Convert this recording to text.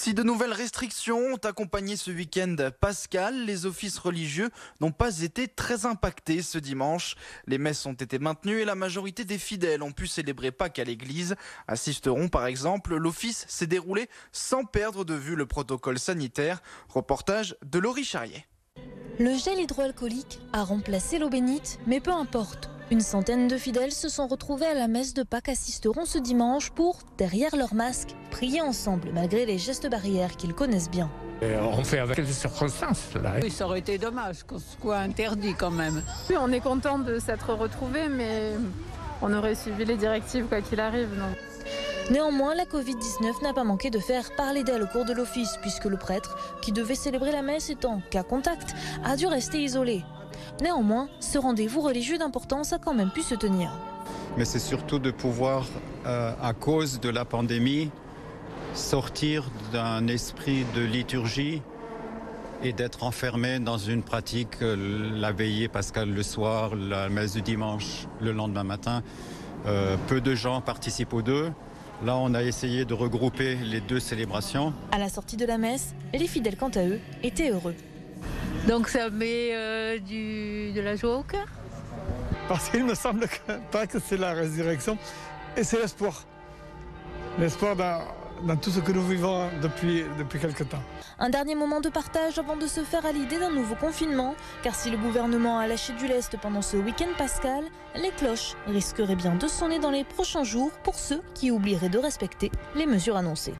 Si de nouvelles restrictions ont accompagné ce week-end pascal, les offices religieux n'ont pas été très impactés ce dimanche. Les messes ont été maintenues et la majorité des fidèles ont pu célébrer Pâques à l'église. À Sisteron, par exemple, l'office s'est déroulé sans perdre de vue le protocole sanitaire. Reportage de Laurie Charrier. Le gel hydroalcoolique a remplacé l'eau bénite, mais peu importe. Une centaine de fidèles se sont retrouvés à la messe de Pâques à Sisteron ce dimanche pour, derrière leur masque, prier ensemble malgré les gestes barrières qu'ils connaissent bien. On fait avec les circonstances là. Oui, ça aurait été dommage qu'on soit interdit quand même. Oui, on est content de s'être retrouvés, mais on aurait suivi les directives quoi qu'il arrive. Non. Néanmoins, la Covid-19 n'a pas manqué de faire parler d'elle au cours de l'office, puisque le prêtre, qui devait célébrer la messe étant cas contact, a dû rester isolé. Néanmoins, ce rendez-vous religieux d'importance a quand même pu se tenir. Mais c'est surtout de pouvoir, à cause de la pandémie, sortir d'un esprit de liturgie et d'être enfermé dans une pratique, la veillée pascale le soir, la messe du dimanche le lendemain matin. Peu de gens participent aux deux. Là, on a essayé de regrouper les deux célébrations. À la sortie de la messe, les fidèles, quant à eux, étaient heureux. Donc ça met de la joie au cœur. Parce qu'il me semble que c'est la résurrection et c'est l'espoir. L'espoir dans tout ce que nous vivons depuis quelque temps. Un dernier moment de partage avant de se faire à l'idée d'un nouveau confinement, car si le gouvernement a lâché du lest pendant ce week-end pascal, les cloches risqueraient bien de sonner dans les prochains jours pour ceux qui oublieraient de respecter les mesures annoncées.